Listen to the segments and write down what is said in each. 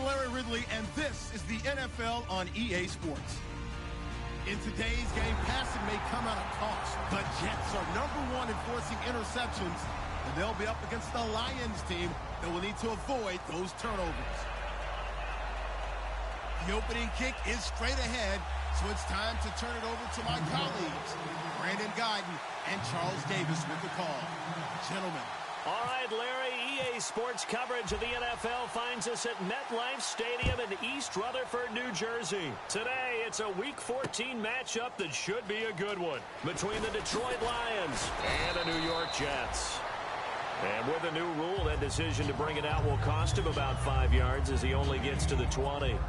Larry Ridley, and this is the NFL on EA Sports. In today's game, passing may come at a cost. The Jets are #1 in forcing interceptions, and they'll be up against the Lions team that will need to avoid those turnovers. The opening kick is straight ahead, so it's time to turn it over to my colleagues, Brandon Guyton and Charles Davis with the call. Gentlemen. All right, Larry, EA Sports coverage of the NFL finds us at MetLife Stadium in East Rutherford, New Jersey. Today, it's a Week 14 matchup that should be a good one between the Detroit Lions and the New York Jets. And with a new rule, that decision to bring it out will cost him about 5 yards as he only gets to the 20.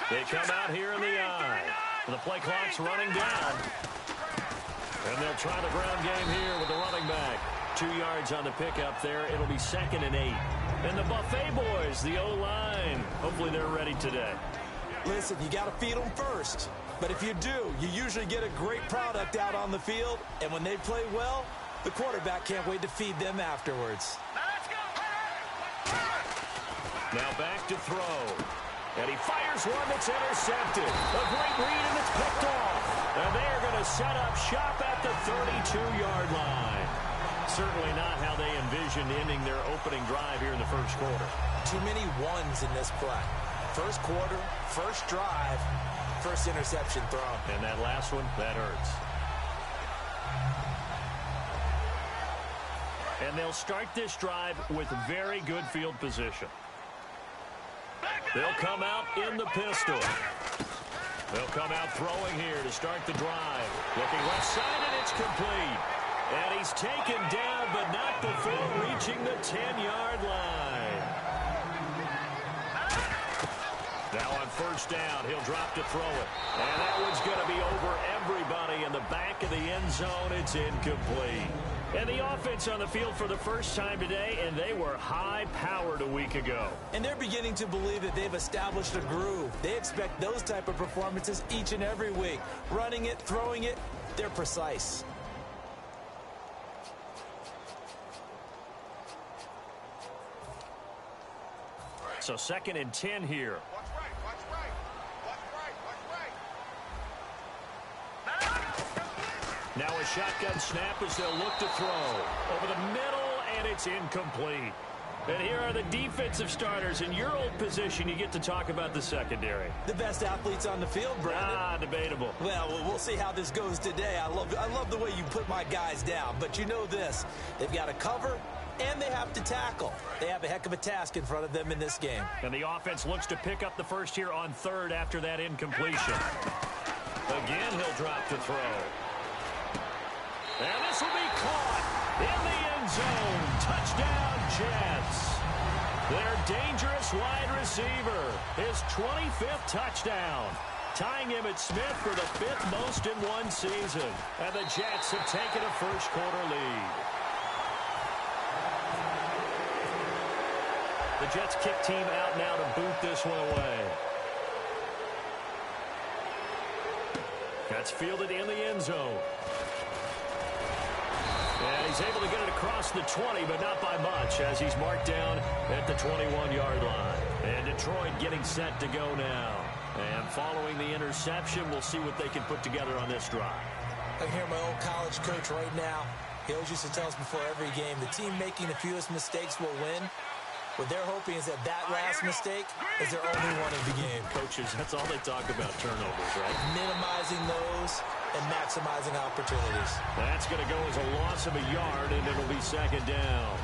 They come out here in the eye. The play clock's running down. And they'll try the ground game here with the running back. 2 yards on the pickup there. It'll be 2nd and 8. And the Buffet boys, the O-line, hopefully they're ready today. Listen, you got to feed them first. But if you do, you usually get a great product out on the field. And when they play well, the quarterback can't wait to feed them afterwards. Now back to throw. And he fires one that's intercepted. A great read, and it's picked off. And they're going to set up shop at the 32-yard line. Certainly not how they envisioned ending their opening drive here in the first quarter. Too many ones in this play. First quarter, first drive, first interception thrown. And that last one, that hurts. And they'll start this drive with very good field position. They'll come out in the pistol. They'll come out throwing here to start the drive. Looking left side, and it's complete. And he's taken down, but not before reaching the 10-yard line. Now on first down, he'll drop to throw it. And that one's going to be over everybody in the back of the end zone. It's incomplete. And the offense on the field for the first time today, and they were high-powered a week ago. And they're beginning to believe that they've established a groove. They expect those type of performances each and every week. Running it, throwing it, they're precise. So 2nd and 10 here. Now a shotgun snap as they'll look to throw. Over the middle, and it's incomplete. And here are the defensive starters. In your old position, you get to talk about the secondary. The best athletes on the field, Brandon. Debatable. Well, we'll see how this goes today. I love the way you put my guys down. But you know this. They've got to cover, and they have to tackle. They have a heck of a task in front of them in this game. And the offense looks to pick up the first here on 3rd after that incompletion. Again, he'll drop to throw. And this will be caught in the end zone. Touchdown, Jets. Their dangerous wide receiver, his 25th touchdown, tying him at Smith for the 5th most in one season. And the Jets have taken a first quarter lead. The Jets kick team out now to boot this one away. That's fielded in the end zone. And he's able to get it across the 20, but not by much, as he's marked down at the 21-yard line. And Detroit getting set to go now. And following the interception, we'll see what they can put together on this drive. I can hear my old college coach right now. He always used to tell us before every game, the team making the fewest mistakes will win. What they're hoping is that last mistake is their only one in the game. Coaches, that's all they talk about, turnovers, right? Minimizing those and maximizing opportunities. That's going to go as a loss of a yard, and it'll be 2nd down.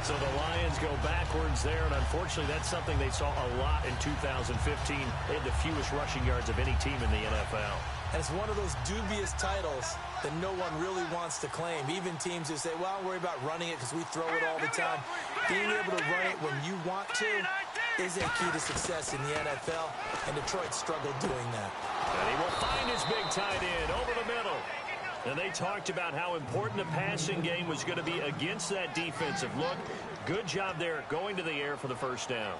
So the Lions go backwards there, and unfortunately that's something they saw a lot in 2015. They had the fewest rushing yards of any team in the NFL. And it's one of those dubious titles that no one really wants to claim. Even teams who say, well, I don't worry about running it because we throw it all the time. Being able to run it when you want to, is a key to success in the NFL, and Detroit struggled doing that. And he will find his big tight end over the middle. And they talked about how important the passing game was going to be against that defensive look. Good job there going to the air for the first down.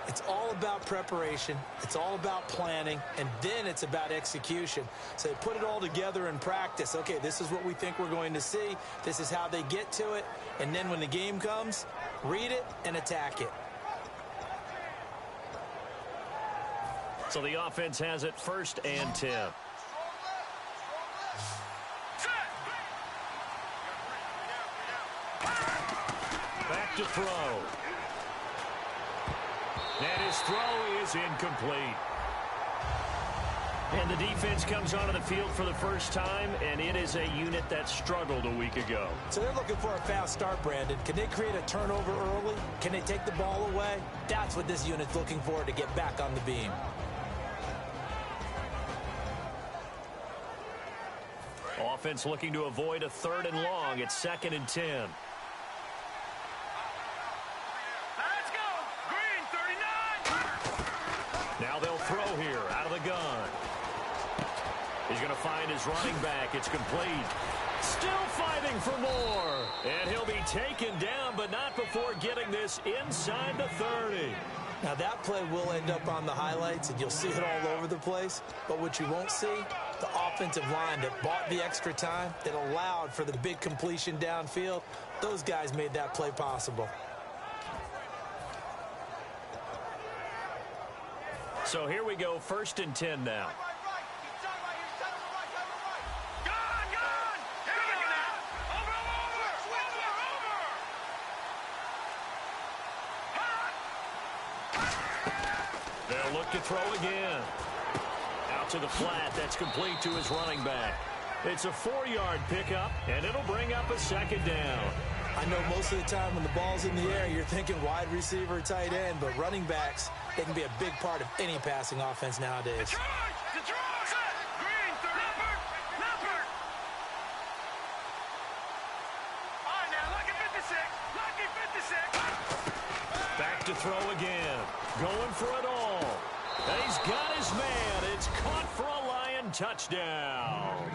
It's all about preparation. It's all about planning. And then it's about execution. So they put it all together in practice. Okay, this is what we think we're going to see. This is how they get to it. And then when the game comes, read it and attack it. So the offense has it 1st and 10. Back to throw. And his throw is incomplete. And the defense comes onto the field for the first time, and it is a unit that struggled a week ago. So they're looking for a fast start, Brandon. Can they create a turnover early? Can they take the ball away? That's what this unit's looking for to get back on the beam. Offense looking to avoid a 3rd and long. It's 2nd and 10. Let's go! Green, 39! Now they'll throw here out of the gun. He's going to find his running back. It's complete. Still fighting for more. And he'll be taken down, but not before getting this inside the 30. Now that play will end up on the highlights, and you'll see it all over the place. But what you won't see, the offensive line that bought the extra time, that allowed for the big completion downfield, those guys made that play possible. So here we go, 1st and 10 now. They'll look to throw again. Out to the flat. That's complete to his running back. It's a 4-yard pickup, and it'll bring up a 2nd down. I know most of the time when the ball's in the air, you're thinking wide receiver, tight end, but running backs, they can be a big part of any passing offense nowadays. Green, 30. Leopard. All right, now, lucky 56. Lucky 56. Back to throw again. Going for it all. And he's got his man. It's caught for a Lion touchdown.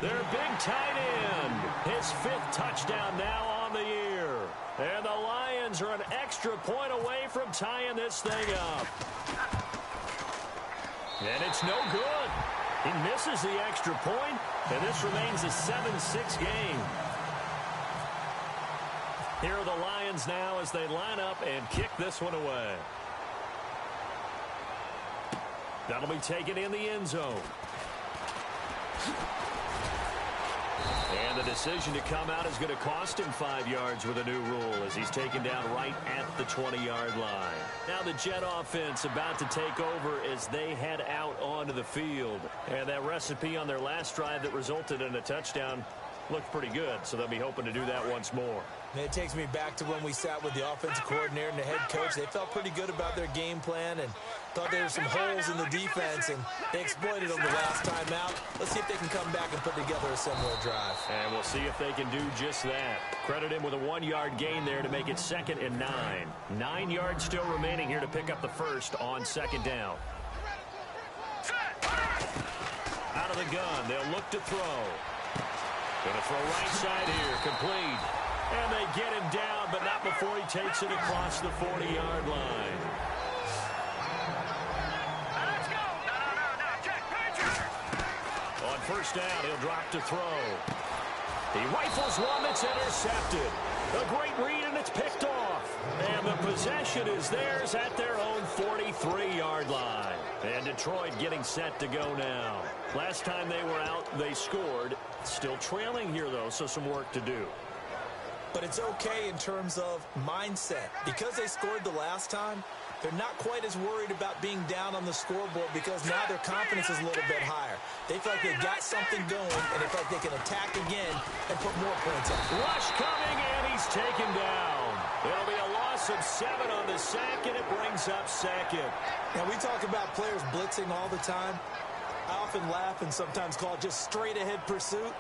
Their big tight end. His 5th touchdown now on the year. And the Lions are an extra point away from tying this thing up. And it's no good. He misses the extra point, and this remains a 7-6 game. Here are the Lions now as they line up and kick this one away. That'll be taken in the end zone. And the decision to come out is going to cost him 5 yards with a new rule as he's taken down right at the 20-yard line. Now the Jet offense about to take over as they head out onto the field. And that recipe on their last drive that resulted in a touchdown looked pretty good, so they'll be hoping to do that once more. And it takes me back to when we sat with the offensive coordinator and the head coach. They felt pretty good about their game plan and thought there were some holes in the defense, and they exploited them the last time out. Let's see if they can come back and put together a similar drive. And we'll see if they can do just that. Credit him with a 1-yard gain there to make it 2nd and 9. 9 yards still remaining here to pick up the 1st on 2nd down. Out of the gun, they'll look to throw. Going to throw right side here, complete. And they get him down, but not before he takes it across the 40-yard line. Let's go. No. Check. On 1st down, he'll drop to throw. He rifles one that's intercepted. A great read, and it's picked off. And the possession is theirs at their own 43-yard line. And Detroit getting set to go now. Last time they were out, they scored. Still trailing here, though, so some work to do. But it's okay in terms of mindset. Because they scored the last time, they're not quite as worried about being down on the scoreboard because now their confidence is a little bit higher. They feel like they've got something going, and they feel like they can attack again and put more points up. Rush coming, and he's taken down. It'll be a loss of 7 on the sack, and it brings up 2nd. Now, we talk about players blitzing all the time. I often laugh and sometimes call it just straight-ahead pursuit.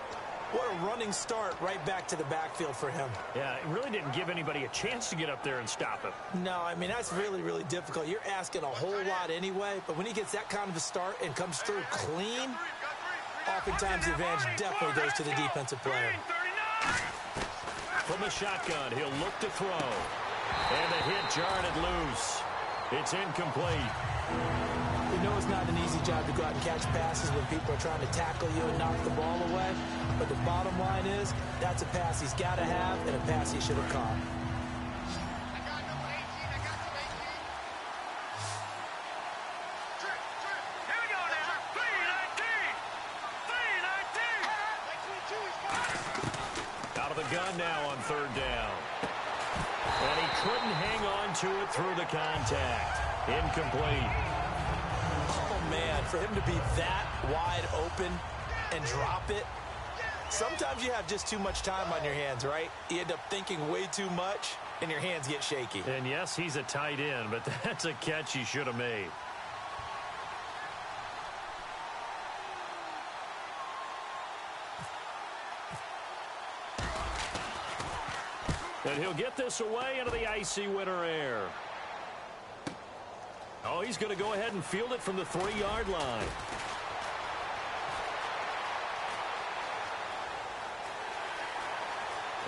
What a running start right back to the backfield for him. Yeah, it really didn't give anybody a chance to get up there and stop him. No, I mean, that's really, really difficult. You're asking a whole lot anyway, but when he gets that kind of a start and comes through clean, oftentimes the advantage definitely goes to the defensive player. From the shotgun, he'll look to throw. And the hit jarred it loose. It's incomplete. We know it's not an easy job to go out and catch passes when people are trying to tackle you and knock the ball away. But the bottom line is, that's a pass he's got to have and a pass he should have caught. Here we go now. 3-19. Out of the gun now on third down. And he couldn't hang on to it through the contact. Incomplete. Oh, man, for him to be that wide open and drop it, sometimes you have just too much time on your hands, right? You end up thinking way too much, and your hands get shaky. And yes, he's a tight end, but that's a catch he should have made. And he'll get this away into the icy winter air. Oh, he's going to go ahead and field it from the 3-yard line.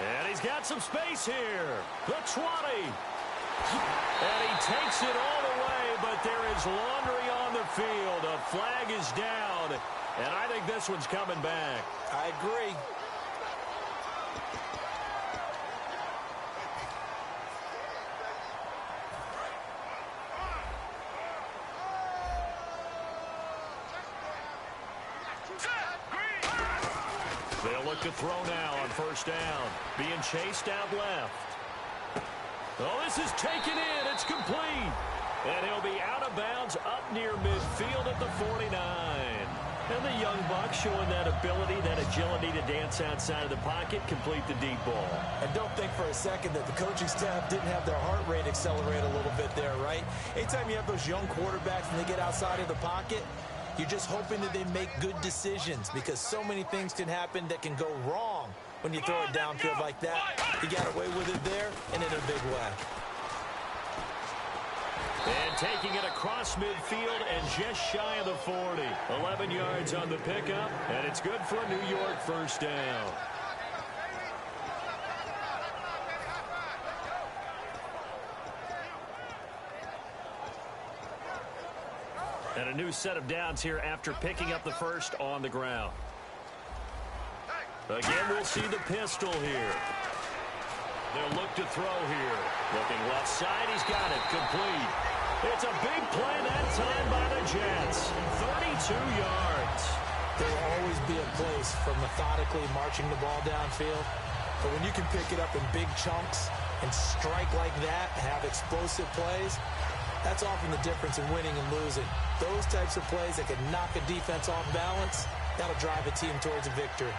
And he's got some space here. The 20. And he takes it all the way, but there is laundry on the field. A flag is down, and I think this one's coming back. I agree. They'll look to throw now on first down. Being chased out left. Oh, this is taken in. It's complete. And he'll be out of bounds up near midfield at the 49. And the young buck showing that ability, that agility to dance outside of the pocket, complete the deep ball. And don't think for a second that the coaching staff didn't have their heart rate accelerate a little bit there, right? Anytime you have those young quarterbacks and they get outside of the pocket, you're just hoping that they make good decisions because so many things can happen that can go wrong when you throw it downfield like that. You got away with it there and in a big way. And taking it across midfield and just shy of the 40. 11 yards on the pickup, and it's good for a New York first down. And a new set of downs here after picking up the first on the ground. Again, we'll see the pistol here. They'll look to throw here. Looking left side, he's got it. Complete. It's a big play that time by the Jets. 32 yards. There will always be a place for methodically marching the ball downfield. But when you can pick it up in big chunks and strike like that, have explosive plays, that's often the difference in winning and losing. Those types of plays that can knock a defense off balance, that'll drive a team towards a victory.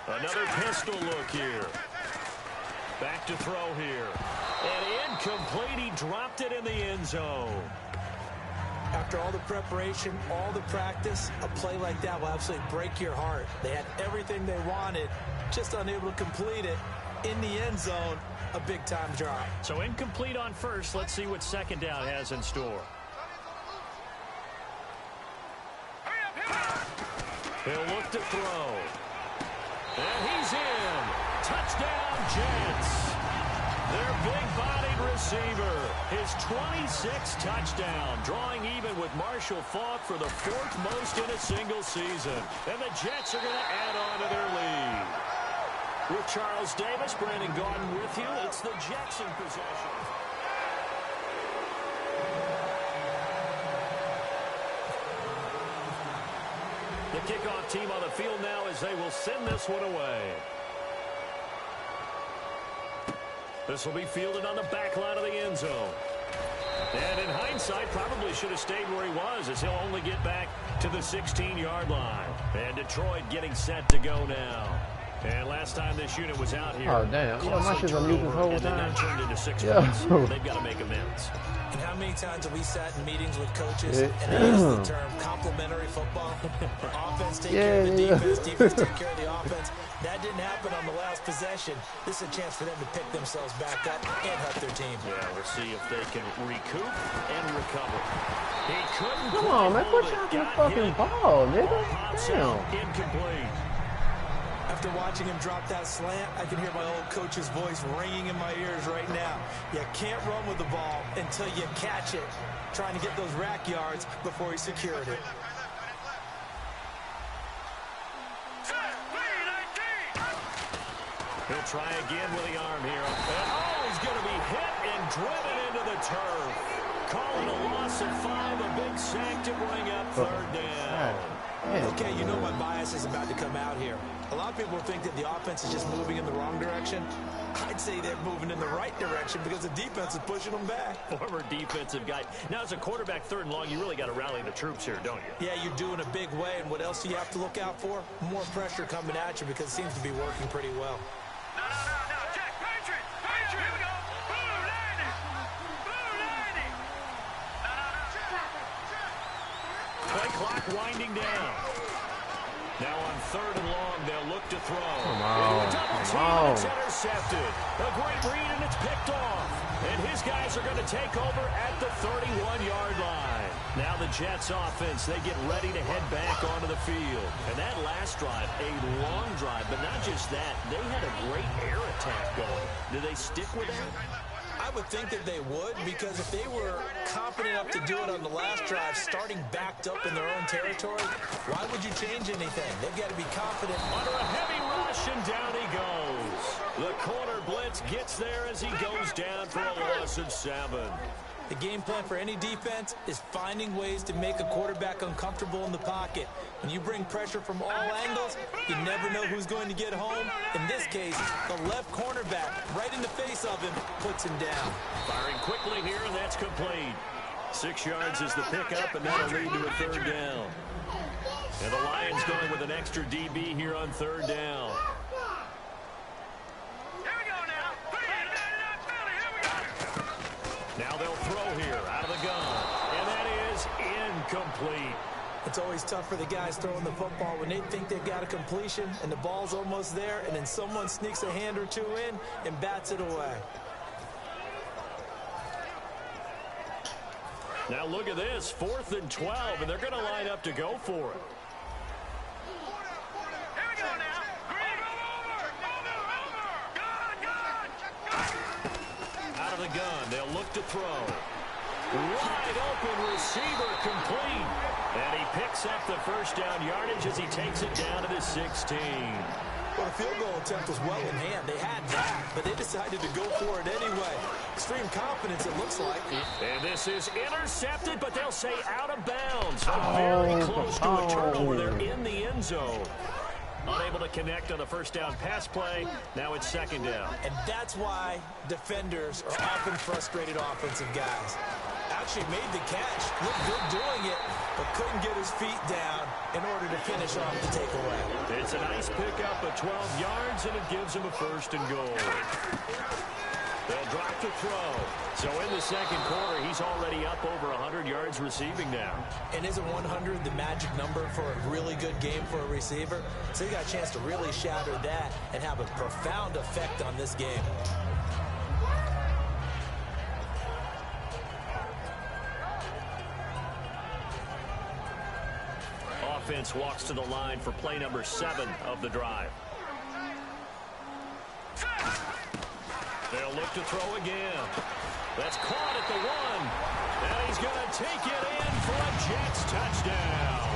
Another pistol look here. Back to throw here. And incomplete. He dropped it in the end zone. After all the preparation, all the practice, a play like that will absolutely break your heart. They had everything they wanted, just unable to complete it. In the end zone, a big-time drop. So incomplete on first. Let's see what second down has in store. He'll look to throw. And he's in. Touchdown, Jets. Their big-bodied receiver, his 26th touchdown, drawing even with Marshall Faulk for the 4th most in a single season. And the Jets are going to add on to their lead. With Charles Davis, Brandon Gordon with you, it's the Jets in possession. The kickoff team on the field now as they will send this one away. This will be fielded on the back line of the end zone. And in hindsight, probably should have stayed where he was as he'll only get back to the 16-yard line. And Detroit getting set to go now. And last time this unit was out here, Oh, damn. You know, my shit's on mute this whole time. and then turned into 6 Yeah. points. They've got to make amends. And how many times have we sat in meetings with coaches and they use the term complementary football? Offense take care of the defense, defense take care of the offense. That didn't happen on the last possession. This is a chance for them to pick themselves back up and help their team. Yeah, we'll see if they can recoup and recover. He couldn't. Come on, man. Put you out the fucking ball, nigga. Damn. Incomplete. After watching him drop that slant, I can hear my old coach's voice ringing in my ears right now. You can't run with the ball until you catch it. Trying to get those rack yards before he secured it. He'll try again with the arm here. Oh, he's going to be hit and driven into the turf. Calling a loss of 5, a big sack to bring up 3rd down. Okay, you know my bias is about to come out here. A lot of people think that the offense is just moving in the wrong direction. I'd say they're moving in the right direction because the defense is pushing them back. Former defensive guy. Now, as a quarterback 3rd and long, you really got to rally the troops here, don't you? Yeah, you do in a big way. And what else do you have to look out for? More pressure coming at you because it seems to be working pretty well. No, Jack, Patriot, here we go. Blue Lightning. Play clock winding down. Now on 3rd and long, they'll look to throw. Come on. Come on. It's intercepted. A great read, and it's picked off. And his guys are going to take over at the 31-yard line. Now the Jets offense, they get ready to head back onto the field. And that last drive, a long drive, but not just that. They had a great air attack going. Do they stick with that? I would think that they would, because if they were confident enough to do it on the last drive, starting backed up in their own territory, why would you change anything? They've got to be confident. Under a heavy rush, and down he goes. The corner blitz gets there as he goes down for a loss of 7. The game plan for any defense is finding ways to make a quarterback uncomfortable in the pocket. When you bring pressure from all angles, you never know who's going to get home. In this case, the left cornerback, right in the face of him, puts him down. Firing quickly here, and that's complete. 6 yards is the pickup, and that'll lead to a 3rd down. And the Lions going with an extra DB here on 3rd down. Now they'll throw here out of the gun, and that is incomplete. It's always tough for the guys throwing the football when they think they've got a completion and the ball's almost there, and then someone sneaks a hand or two in and bats it away. Now look at this, 4th and 12, and they're going to line up to go for it. Out of the gun, they'll look to throw. Wide open receiver complete. And he picks up the 1st down yardage as he takes it down to the 16. Well, the field goal attempt was well in hand. They had that, but they decided to go for it anyway. Extreme confidence, it looks like. And this is intercepted, but they'll say out of bounds. Very close to a turnover there in the end zone. Unable to connect on the 1st down pass play. Now it's 2nd down. And that's why defenders are often frustrated offensive guys. Actually made the catch, looked good doing it, but couldn't get his feet down in order to finish off the takeaway. It's a nice pickup of 12 yards, and it gives him a 1st and goal. They'll drop to throw. So in the 2nd quarter, he's already up over 100 yards receiving now. And isn't 100 the magic number for a really good game for a receiver? So he got a chance to really shatter that and have a profound effect on this game. Offense walks to the line for play number 7 of the drive. They'll look to throw again. That's caught at the 1. And he's going to take it in for a Jets touchdown.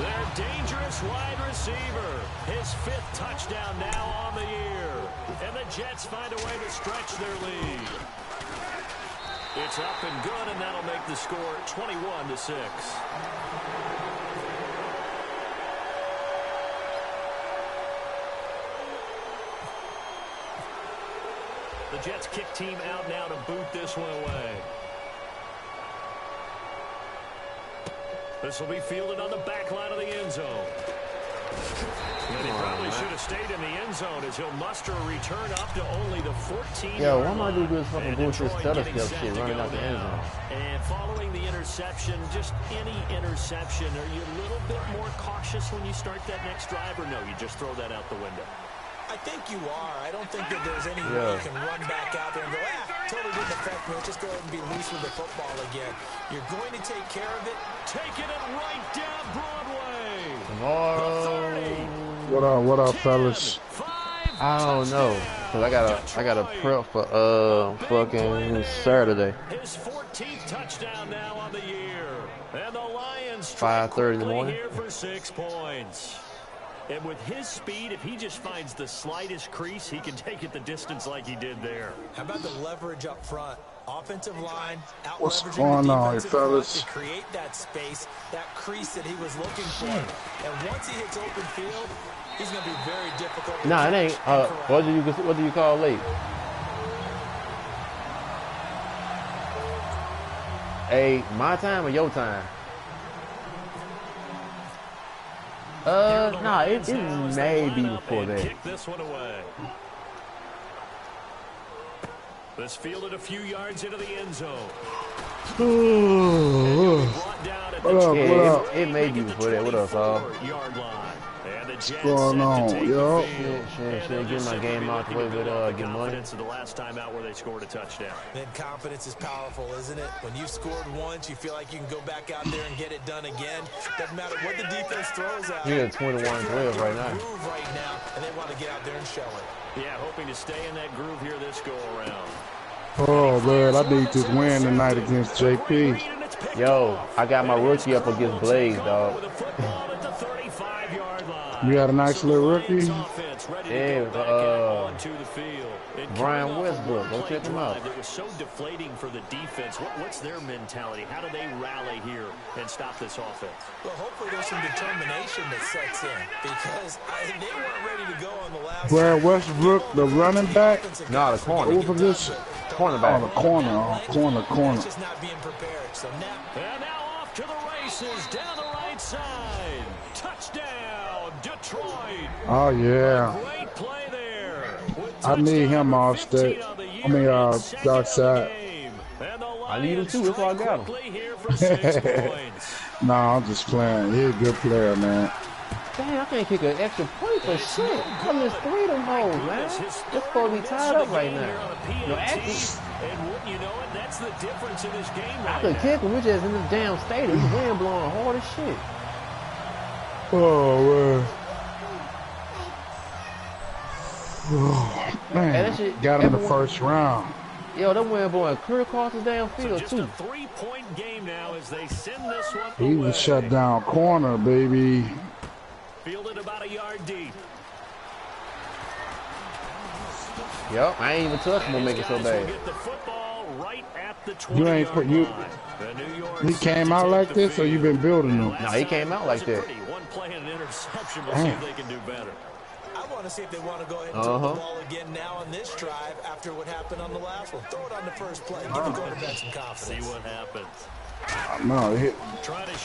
Their dangerous wide receiver. His 5th touchdown now on the year. And the Jets find a way to stretch their lead. It's up and good, and that'll make the score 21-6. The Jets kick team out now to boot this one away. This will be fielded on the back line of the end zone. And he probably should have stayed in the end zone as he'll muster a return up to only the 14. Yo, why am I doing this fucking bullshit stutter step shit running out the end zone? And following the interception, just any interception, are you a little bit more cautious when you start that next drive, or no, you just throw that out the window? I think you are. I don't think that there's any way you can run back out there and go, totally didn't affect me. Let's just go ahead and be loose with the football again. You're going to take care of it. Taking it right down Broadway. Tomorrow. What up, fellas? I don't know, cause I got a prep for fucking Saturday. His 14th touchdown now on the year, and the Lions 5:30 in the morning. here for 6 points. And with his speed, if he just finds the slightest crease, he can take it the distance like he did there. How about the leverage up front? Offensive line, out What's leveraging going the on, defensive fellas? front to create that space, that crease that he was looking for. And once he hits open field, he's going to be very difficult. Nah, it ain't. What do you call late? Hey, my time or your time? Nah, it may be before that. Kick this one away. This fielded a few yards into the end zone. Brought down at the What up? It may be before that. What up, Saul? yard line. And the Jets going on, yo? Shit, get my game out the way with Getmoney. The last time out where they scored a touchdown. Then confidence is powerful, isn't it? When you've scored once, you feel like you can go back out there and get it done again. Doesn't matter what the defense throws out. You're at 21-12 right now. Groove right now, and they want to get out there and show it. Yeah, hoping to stay in that groove here this go around. Oh man, I need this win tonight against JP. Yo, I got my rookie up against Blaze, dog. You got a nice little rookie. Yeah, Brian Westbrook. Go check him out. It was so deflating for the defense. What's their mentality? How do they rally here and stop this offense? Well, hopefully there's some determination that sets in because they weren't ready to go on the last. Brian Westbrook, the running back. No, the corner. What position? Cornerback. Oh, the corner. Just not being prepared. So now. And now off to the races down the right side. Touchdown, Detroit. Oh yeah. Great play there. I need him off state. Darkside. I need him too. That's why I got him. Nah, I'm just playing. He's a good player, man. Damn, I can't kick an extra point for shit. I missed 3 of them holes, man. It's supposed to be tied up right now. No, actually, and wouldn't you know it, that's the difference in this game I right could now. kick him. We just in this damn stadium. The wind blowing hard as shit. Oh man. Hey, that shit, Got him the first round. Yo, that wind blowing clear across the damn field, Just too. a 3-point game now as they send this one He away. was shut down corner, baby. Fielded about a yard deep. Yep, I ain't even touch him to make it so bad. Get the football right at the 20 You ain't put you. He came out like this, or you been building him? No, he came out like that. One play and an interception. We'll see if they can do better. I want to see if they want to go ahead and throw the ball again now on this drive after what happened on the last one. Throw it on the first play. Give the quarterback some confidence. See what happens. No,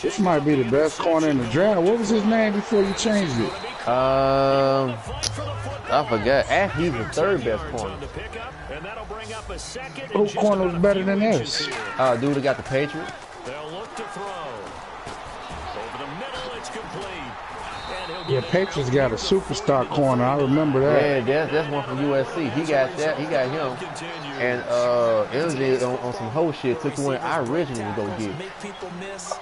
this might be the best corner in the draft. What was his name before you changed it? I forgot. Actually, he's the third best corner. Who corner was better than this? Dude that got the Patriots. They'll look to throw. Over the middle, it's complete. Yeah, Patriots got a superstar corner. I remember that. Yeah, that's one from USC. He got that. He got him. And MJ on some whole shit took the one I originally was gonna get. Make people miss.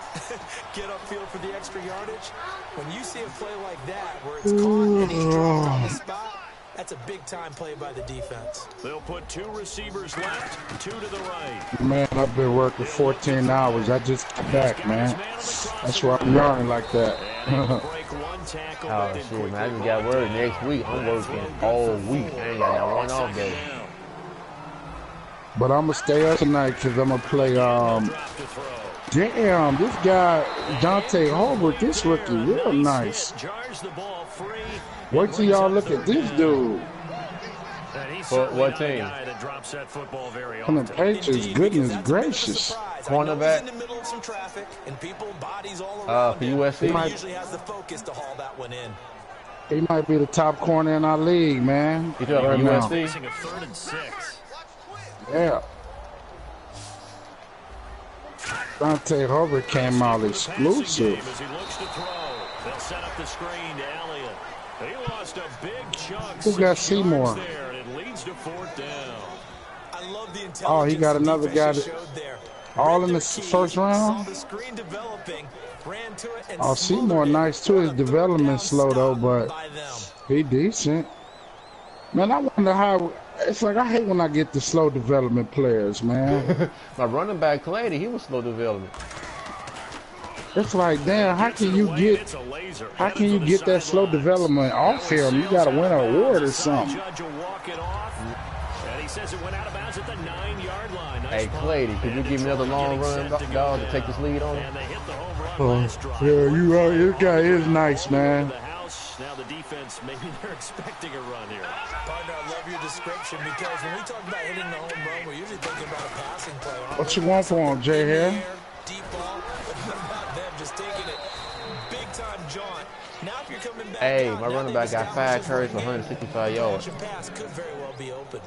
Get upfield for the extra yardage. When you see a play like that where it's caught and he's dropped on the spot, that's a big-time play by the defense. They'll put 2 receivers left, 2 to the right. Man, I've been working 14 hours. I just got back, man. That's why I'm yawning like that. Oh shit, man! I just got word next week. I'm working all week. I ain't got that one off day. But I'm gonna stay up tonight because I'm gonna play. Damn, this guy Dante Holbrook, this rookie, real nice. Wait till y'all look at this dude. what team? That drops that football very From the often. Patriots, goodness gracious. Cornerback? In the middle of some traffic and people, bodies all For around him. USC? He usually has the focus to haul that one in. He might be the top corner in our league, man. You talking right now. USC? Facing a 3rd and 6. Yeah. Dante Hubbard came out exclusive. As he looks to throw, they'll set up the screen to Elliott. He lost a big chunk. Who got Seymour? There, and it leads to 4th down. I love the intelligence. Oh, he got another guy that, showed there. all in the Keys, first round? saw the screen developing, ran to it and Oh, Seymour nice too. His development slow though, but he decent. Man, I wonder how. It's like I hate when I get the slow development players, man. My running back Clady, he was slow development. It's like, damn, how can you get that slow development off him? You got to win an award or something. And he says it went out of bounds at the 9-yard line. Hey, Clady, could you give me another long run, dog, to take this lead on him? And they hit the home run last drive. Yeah, you right. This guy is nice, man. Now the defense, maybe they're expecting a run here. Partner, I love your description because when we talk about hitting the home run, we're usually thinking about a passing play. What you want for him, Jay Hare? Deep ball, but what about them just taking it big time jaunt? Now if you're coming back Hey, out, my now running they back got 5 carries for 165 yards. Pass could very well be open.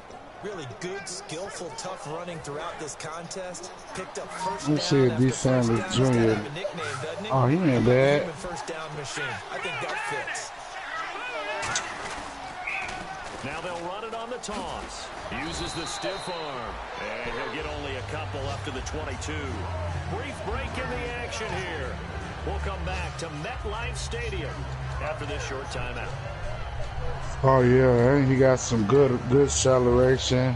Really good, skillful, tough running throughout this contest. Picked up first down. Let's see if D. Sanders Jr. Oh, he ain't bad. First down machine. I think that fits. Now they'll run it on the toss. Uses the stiff arm. And he'll get only a couple up to the 22. Brief break in the action here. We'll come back to MetLife Stadium after this short timeout. Oh, yeah, he got some good acceleration.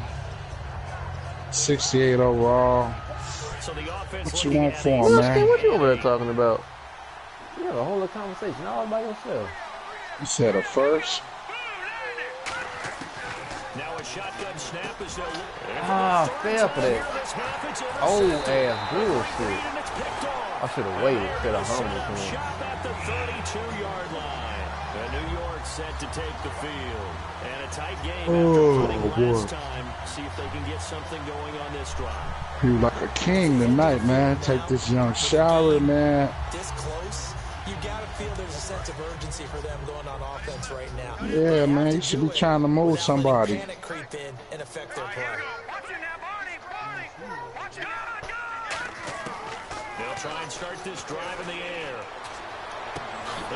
68 overall. So the offense What you want for him, What man? you over there talking about? You have a whole other conversation all by yourself. You said a first? Now a shotgun snap as they'll Fair for that old ass bullshit. I should have waited instead of humble to him. Shot at the 32-yard line. And New York set to take the field. And a tight game after winning last time. See if they can get something going on this drive. He was like a king tonight, man. Take this young shower, man. This close, you got to feel there's a sense of urgency for them going on offense right now. Yeah, man, you should be trying to move somebody. Panic creep in and affect their play. They'll try and start this drive in the air.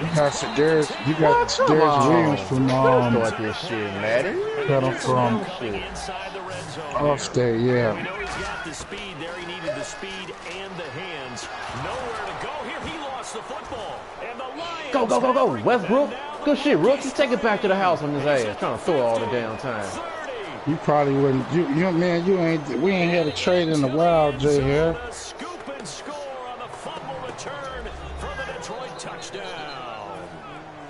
You got Darius Williams from Start this shit, Madden. got him from Inside the red zone. Upstate, We yeah. know he's got the speed there. He needed the speed and the hands. Nowhere to go here. He lost the football. And the Lions Go. Westbrook. Good shit, Rookie. Take it back to the house on his ass. Trying to throw all the damn time. 30. You probably wouldn't. We ain't had a trade in a while, Jay here. Scoop and score on the fumble return for the Detroit touchdown.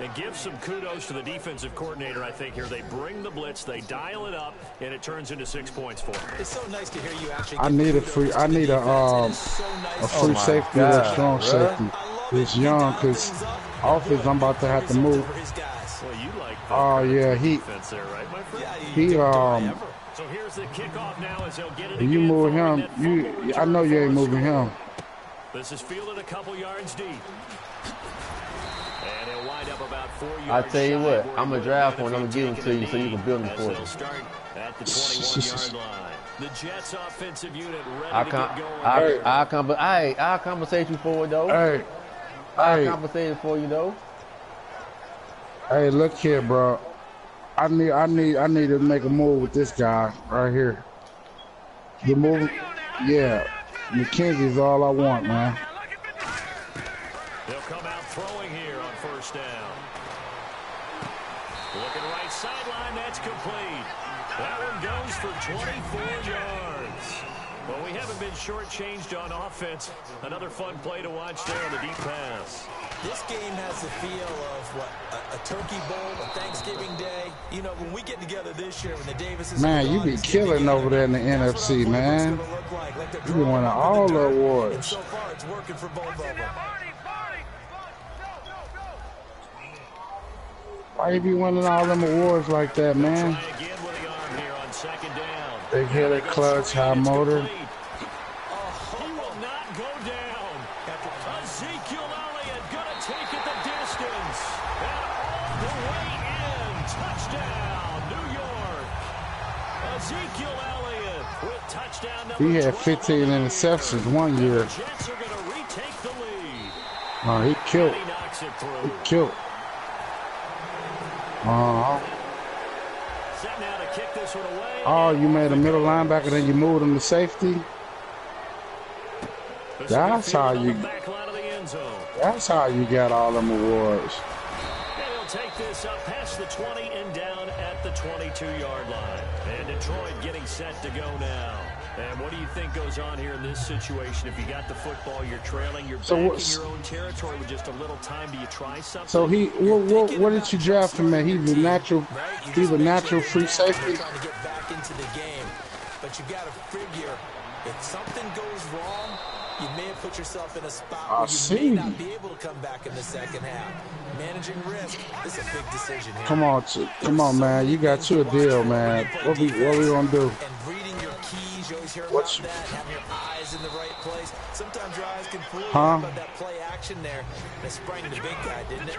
And give some kudos to the defensive coordinator, I think, here. They bring the blitz, they dial it up, and it turns into 6 points for them. It's so nice to hear you actually. I need a free safety or a strong safety. It's young because offense I'm about to have to move. Well, you like the Oh yeah, defense there, right, my friend? So here's the kickoff now as they'll get it you again move following him. that I know you ain't moving him. This is fielded a couple yards deep. And he'll wind up about 4 yards. I tell you shy what, where I'm he gonna draft would one. I'm have gonna give been them to you so you taking can build them as for they'll us. start at the 21-yard line. The Jets offensive unit ready to get going. I'll compensate you for it though. Hey, I'll compensate for you though. hey, look here, bro. I need to make a move with this guy right here. The move, yeah. McKenzie's all I want, man. They'll come out throwing here on first down. Looking right sideline, that's complete. That one goes for 24 yards. Well, we haven't been shortchanged on offense. Another fun play to watch there on the deep pass. This game has the feel of a turkey bowl, a Thanksgiving day. You know, when we get together this year, when the Davises Man, you be killing over there in the NFC, man. You be winning all the awards. So far, it's working for both of them. Why you be winning all them awards like that, man? Try again with the arm here on Big hitter, clutch, high motor. He will not go down. Ezekiel Elliott gonna take it the distance. And all the way in. Touchdown, New York. Ezekiel Elliott with touchdown number 12. He had 15 interceptions one year. The Jets are gonna retake the lead. Oh, he killed. He knocks it through. He killed. Set now to kick this one away. Oh, you made a middle linebacker, then you moved him to safety. That's how you. That's how you got all them awards. And he'll take this up past the 20 and down at the 22-yard line. And Detroit getting set to go now. And what do you think goes on here in this situation? If you got the football, you're trailing, you're back in your own territory with just a little time. Do you try something? So what did you draft him at? He's a natural free safety. Trying to get back into the game, but you got to figure if something goes wrong, you may have put yourself in a spot where you may not be able to come back in the second half. Managing risk is a big decision here. Come on, man. You got you a deal, man. What we gonna do? And reading your keys, you always hear about that. Having your eyes in the right place. Sometimes your eyes can fool you, but that play action there, that sprang the big guy, didn't it?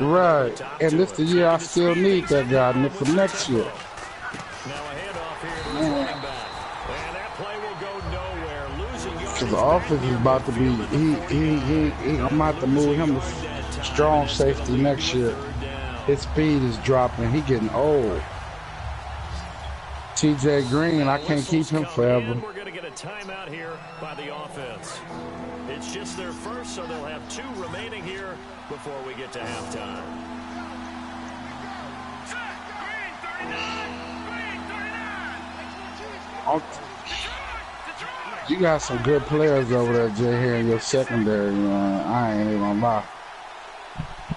Right. And this the year I still need that guy for next year. Now a handoff here to the running back. And that play will go nowhere. Losing yards. Because the offense is about to be, I'm about to move him to strong safety next year. His speed is dropping. He getting old. TJ Green, I can't keep him forever. We're going to get a timeout here by the offense. It's just their first, so they'll have 2 remaining here before we get to halftime. You got some good players over there, Jay, here in your secondary, man. I ain't even gonna lie.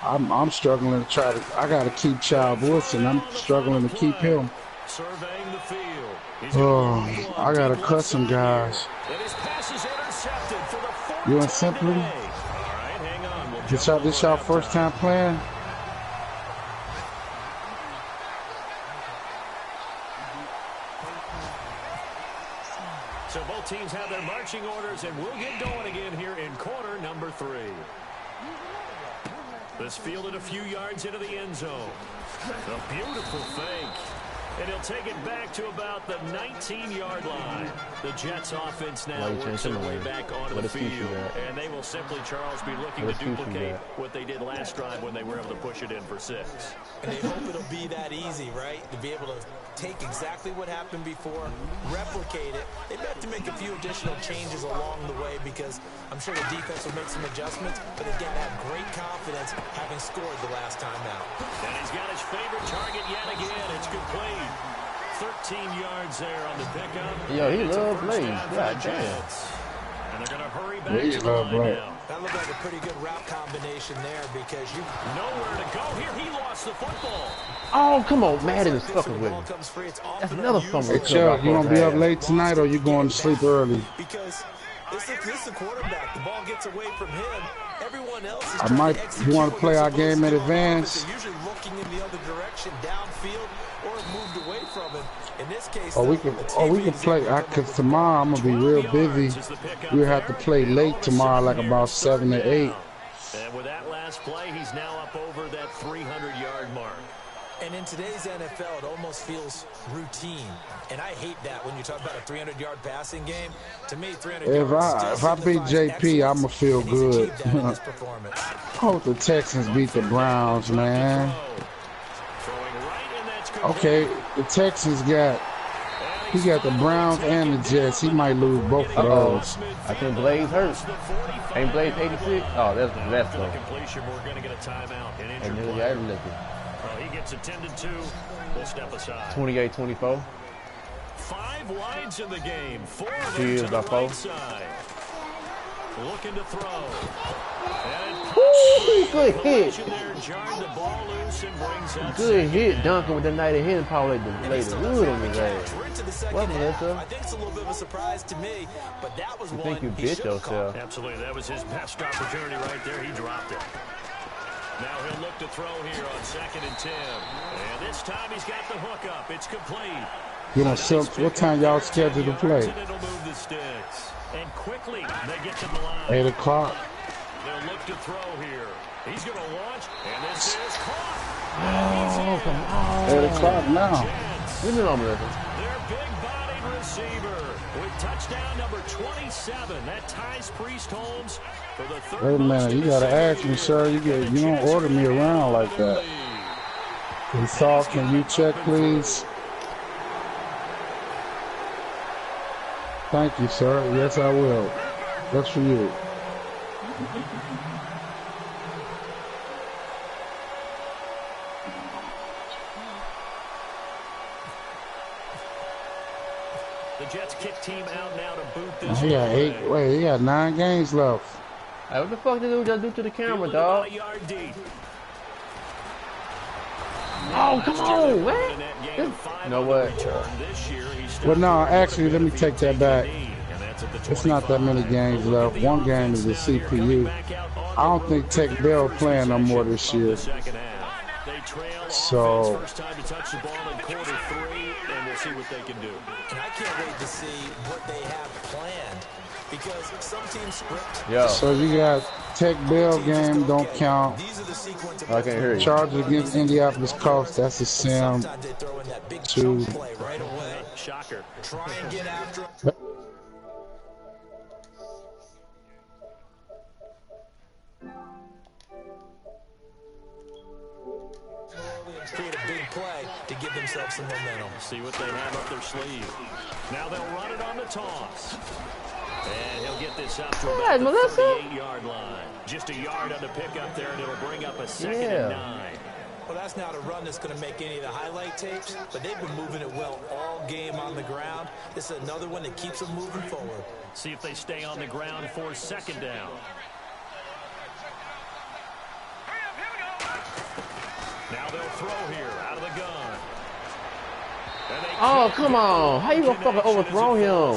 I'm struggling to I got to keep Child Wilson. I'm struggling to keep him. Surveying the field. Oh, I got to cut some guys. You and Simply? This y'all first time playing? So both teams have their marching orders, and we'll get going again here in quarter number 3. This fielded a few yards into the end zone. A beautiful fake. And he'll take it back to about the 19-yard line. The Jets offense now works their way back onto the field. And they will simply, Charles, be looking to duplicate what they did last drive when they were able to push it in for 6. And they hope it'll be that easy, right? To be able to take exactly what happened before, replicate it. They've got to make a few additional changes along the way because I'm sure the defense will make some adjustments, but again, have great confidence having scored the last time out. And he's got his favorite target yet again. It's complete. 13 yards there on the pickup. Yo, he loves Blaze. God damn. And they're going to hurry back to the line now. That looked like a pretty good route combination there because you nowhere to go here. He lost the football. Oh, come on, Madden is fucking with me. That's another fumble. Hey, Chuck, you gonna be up late tonight or you going to sleep early? Because this is the quarterback. The ball gets away from him. Everyone else is you want to play our game in advance? They're usually looking in the other direction, downfield, or moved away from him. In this case, we can play. Cause tomorrow I'm gonna be real busy. We'll have to play late tomorrow, like about 7 to 8. And with that last play, he's now up over that 300-yard mark. And in today's NFL, it almost feels routine. And I hate that when you talk about a 300-yard passing game. To me, 300 yards. If I beat JP, I'ma feel good. I hope the Texans beat the Browns, man. Okay, the Texans got the Browns and the Jets. He might lose both of those. I think Blaze hurt. Ain't Blaze 86? Oh, that's low. We're going to get a timeout. An injured And player. he gets attended to. We'll step aside. 28-24. 5 wides in the game. 4 to Cheers, the Buffalo. right side. Looking to throw. Woo, good hit. Good hit, Duncan with the night of hitting power laid the wood on his ass. What, Melissa? I think it's a little bit of a surprise to me, but that was one think you he bitch should have yourself. Absolutely, that was his best opportunity right there. He dropped it. Now he'll look to throw here on 2nd and 10. And this time he's got the hook up. It's complete. You know, so what time y'all scheduled to play? And quickly they get to the line. 8 o'clock. They'll look to throw here. He's going to launch, and this is caught. Oh, come on. 8 o'clock now. Leave me alone, man. Their big-bodied receiver with touchdown number 27. That ties Priest Holmes for the third. Wait a minute, you gotta ask me, sir. You don't order me around like that. Hey, Saul, can you check, please? Thank you, sir. Yes, I will. That's for you. The Jets kick team out now to boot this. He got 9 games left. Hey, what the fuck did you just do to the camera, dog? Oh, come on, man. You know what? Well, no, actually, let me take that back. It's not that many games left. One game is the CPU. I don't think Tech Bell playing no more this year. So, first time to touch the ball in quarter 3, and we'll see what they can do. And I can't wait to see what they have planned, because some teams script. Yeah. So you got Tech Bell game, don't count. I can't hear you. Chargers against Indianapolis Colts, that's a sim. Sometimes they throw in that big 2. play right away. Shocker. Try and get after him. Create a big play to give themselves some momentum. See what they have up their sleeve. Now they'll run it on the toss. And he'll get this up to about the 38-yard line. Just a yard on the pickup there, and it'll bring up a 2nd and 9. Well, that's not a run that's going to make any of the highlight tapes, but they've been moving it well all game on the ground. This is another one that keeps them moving forward. See if they stay on the ground for 2nd down. Now they'll throw here out of the gun. Oh, come on. How you gonna fucking overthrow him?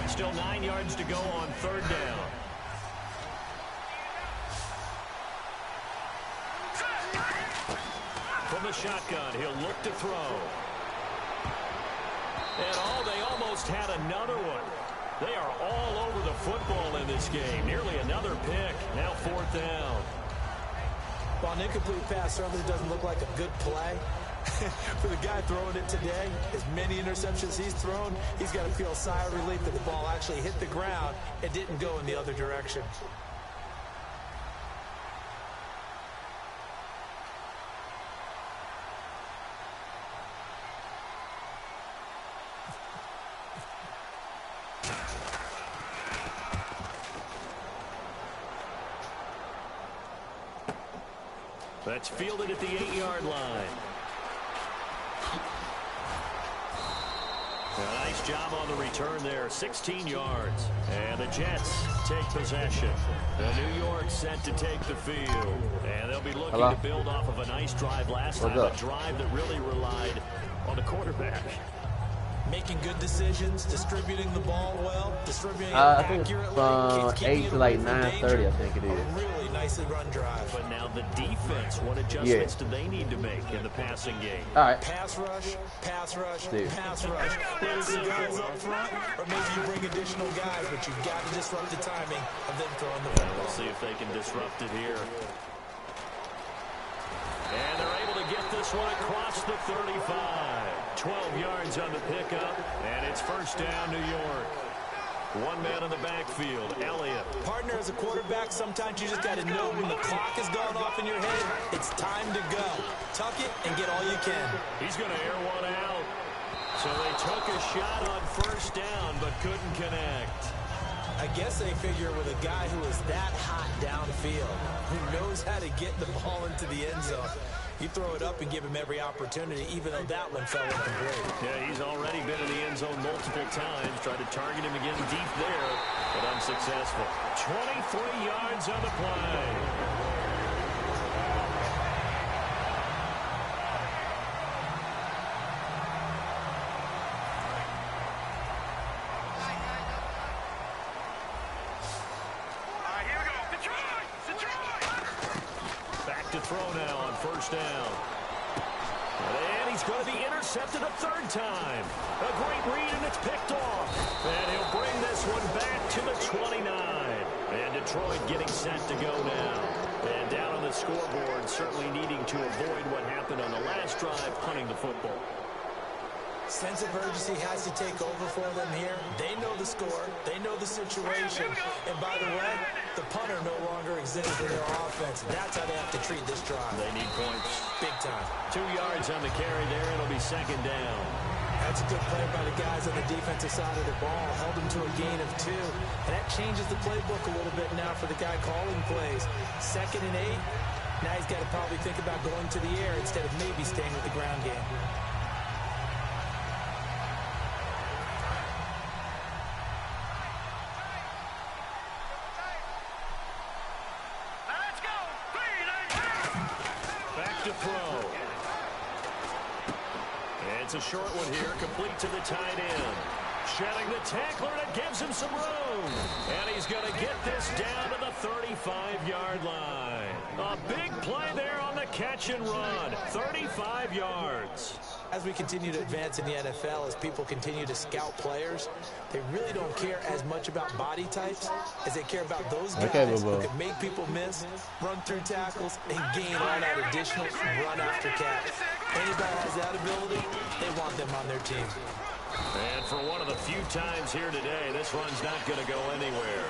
Still 9 yards to go on 3rd down. From the shotgun, he'll look to throw. And they almost had another one. They are all over the football in this game. Nearly another pick. Now 4th down. While an incomplete pass certainly doesn't look like a good play, for the guy throwing it today, as many interceptions he's thrown, he's got to feel a sigh of relief that the ball actually hit the ground and didn't go in the other direction. That's fielded at the 8-yard line. A nice job on the return there, 16 yards. And the Jets take possession. The New York set to take the field. And they'll be looking to build off of a nice drive last time, a drive that really relied on the quarterback. Making good decisions, distributing the ball well, distributing it I think accurately. it's 8 to like 9:30, I think it is. A really nicely run drive. But now the defense, what adjustments do they need to make in the passing game? All right. Pass rush, pass rush, Dude. pass rush. Let's see guys up front, or maybe you bring additional guys, but you've got to disrupt the timing of them throwing the football. We'll see if they can disrupt it here. And they're able to get this one across the 35. 12 yards on the pickup, and it's 1st down, New York. One man in the backfield, Elliott. Partner, as a quarterback, sometimes you just got to know when the clock is going off in your head, it's time to go. Tuck it and get all you can. He's going to air one out. So they took a shot on 1st down, but couldn't connect. I guess they figure with a guy who is that hot downfield, who knows how to get the ball into the end zone, you throw it up and give him every opportunity, even though that one fell incomplete. Yeah, he's already been in the end zone multiple times. Tried to target him again deep there, but unsuccessful. 23 yards on the play. throw now on first down. And he's going to be intercepted a third time. A great read, and it's picked off. And he'll bring this one back to the 29. And Detroit getting set to go now. And down on the scoreboard, certainly needing to avoid what happened on the last drive, punting the football. Sense of urgency has to take over for them here. They know the score. They know the situation. And by the way, the punter no longer exists in their offense. That's how they have to treat this drive. They need points. Big time. 2 yards on the carry there. It'll be second down. That's a good play by the guys on the defensive side of the ball. Held them to a gain of 2. And that changes the playbook a little bit now for the guy calling plays. 2nd and 8. Now he's got to probably think about going to the air instead of maybe staying with the ground game. It's a short one here, complete to the tight end. Shedding the tackler, and it gives him some room. And he's going to get this down to the 35-yard line. A big play there on the catch and run. 35 yards. As we continue to advance in the NFL, as people continue to scout players, they really don't care as much about body types as they care about those guys who can make people miss, run through tackles, and gain all that additional run after catch. Anybody has that ability, they want them on their team. And for one of the few times here today, this run's not going to go anywhere.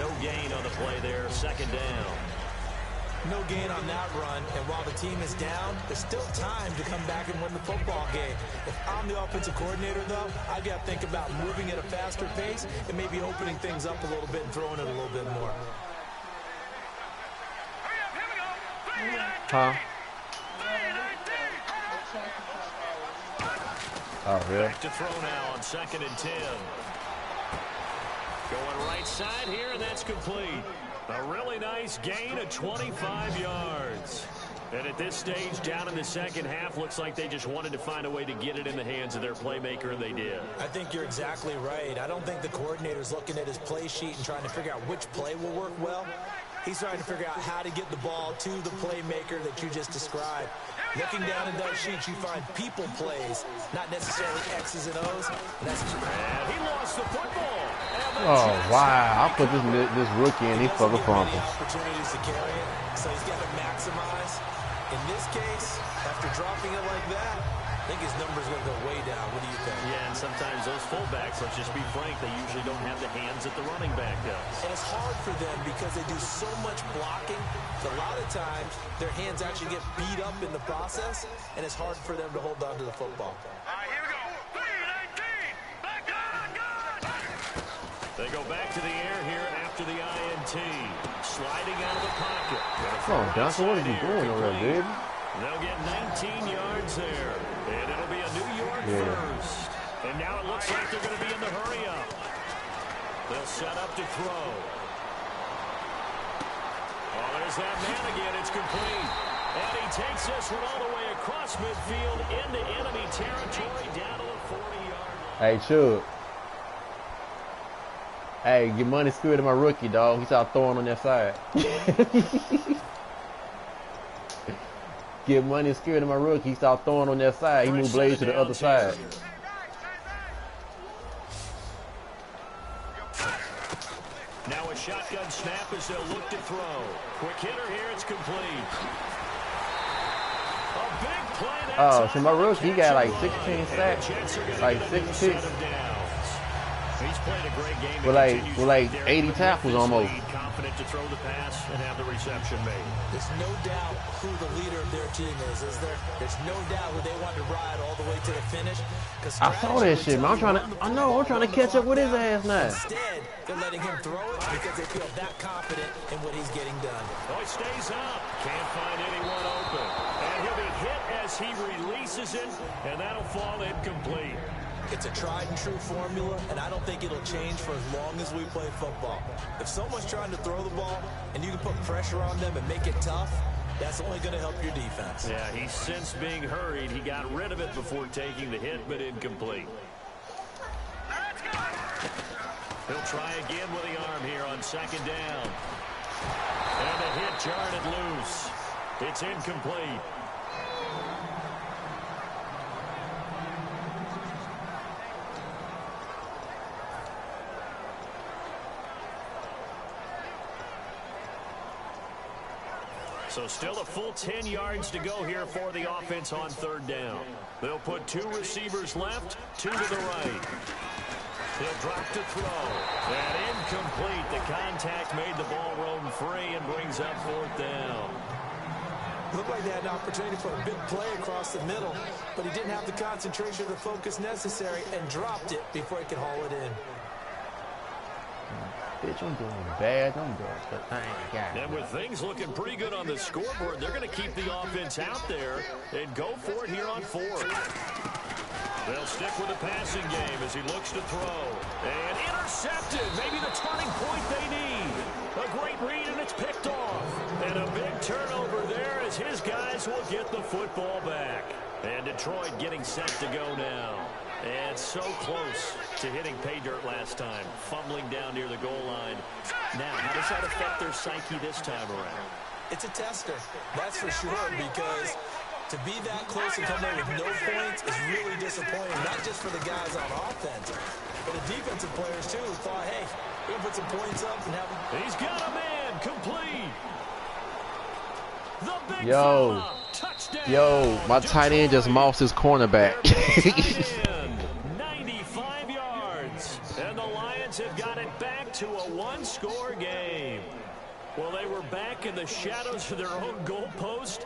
No gain on the play there, second down. No gain on that run, and while the team is down, there's still time to come back and win the football game. If I'm the offensive coordinator, though, I've got to think about moving at a faster pace and maybe opening things up a little bit and throwing it a little bit more. Huh? Oh, really? Back to throw now on 2nd and 10. Going right side here, and that's complete. A really nice gain of 25 yards. And at this stage, down in the second half, looks like they just wanted to find a way to get it in the hands of their playmaker, and they did. I think you're exactly right. I don't think the coordinator's looking at his play sheet and trying to figure out which play will work well. He's trying to figure out how to get the ball to the playmaker that you just described. Looking down at that sheet, you find people plays, not necessarily X's and O's. And he lost the football. Oh, wow. I put this rookie in, he fucking fumbled. Opportunities to carry it, so he's got to maximize. In this case, after dropping it like that, I think his number's going to go way down. What do you think? Yeah, and sometimes those fullbacks, let's just be frank, they usually don't have the hands that the running back does. And it's hard for them because they do so much blocking that a lot of times their hands actually get beat up in the process, and it's hard for them to hold on to the football. All right, here we go. 3-19. Back on. They go back to the air here after the INT. Sliding out of the pocket. Come on, Duncan, what are you doing over there, dude? They'll get 19 yards there. And it'll be a New York first. And now it looks like they're going to be in the hurry up. They'll set up to throw. Oh, there's that man again. It's complete. And he takes this one all the way across midfield into enemy territory down to the 40-yard line. Hey, Chug. Hey, get money screwed to my rookie, dog. He started throwing on that side. Get money screwed to my rookie. He started throwing on that side. He moved Blaze to the other side. Now a shotgun snap as they'll look to throw. Quick hitter here. It's complete. A big play that time. So my rookie, he got like 16 sacks, like 6 picks. He's played a great game. With like 80 tackles almost. Confident to throw the pass and have the reception made. There's no doubt who the leader of their team is there? There's no doubt who they want to ride all the way to the finish. I saw that shit, man. I'm trying to catch up with his ass now. Instead, they're letting him throw it because they feel that confident in what he's getting done. Oh, he stays up. Can't find anyone open. And he'll be hit as he releases it, and that'll fall incomplete. It's a tried and true formula, and I don't think it'll change for as long as we play football. If someone's trying to throw the ball and you can put pressure on them and make it tough, that's only going to help your defense. Yeah, he's since being hurried. He got rid of it before taking the hit, but incomplete. He'll try again with the arm here on second down. And the hit jarred it loose. It's incomplete. So still a full 10 yards to go here for the offense on third down. They'll put 2 receivers left, 2 to the right. He'll drop to throw. And incomplete. The contact made the ball roam free and brings up fourth down. Looked like they had an opportunity for a big play across the middle, but he didn't have the concentration or the focus necessary and dropped it before he could haul it in. Bitch, I'm doing bad. I'm doing but I ain't got it. And with things looking pretty good on the scoreboard, they're going to keep the offense out there and go for it here on fourth. They'll stick with the passing game as he looks to throw. And intercepted. Maybe the turning point they need. A great read, and it's picked off. And a big turnover there as his guys will get the football back. And Detroit getting set to go now. And so close to hitting pay dirt last time. Fumbling down near the goal line. Now, how does that affect their psyche this time around? It's a tester, that's for sure, because to be that close and come away with no points is really disappointing, not just for the guys on offense, but the defensive players, too, who thought, hey, we're going to put some points up and have them. He's got a man complete. The big Yo, touchdown. yo, my tight end just mossed his cornerback. 95 yards. And the Lions have got it back to a one-score game. Well, they were back in the shadows of their own goalpost,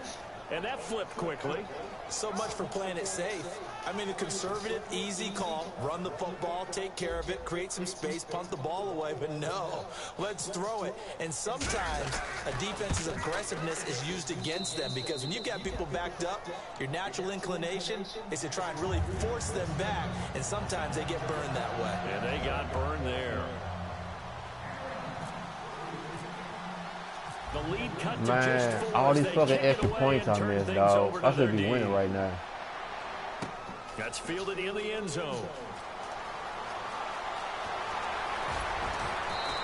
and that flipped quickly. So much for playing it safe. I mean, a conservative, easy call, run the football, take care of it, create some space, punt the ball away, but no, let's throw it. And sometimes a defense's aggressiveness is used against them because when you've got people backed up, your natural inclination is to try and really force them back, and sometimes they get burned that way. And they got burned there. The lead cut to just 4 all these as they fucking kick it extra away points and on turn this, things dog. over to I should their be winning D. right now. That's fielded in the end zone.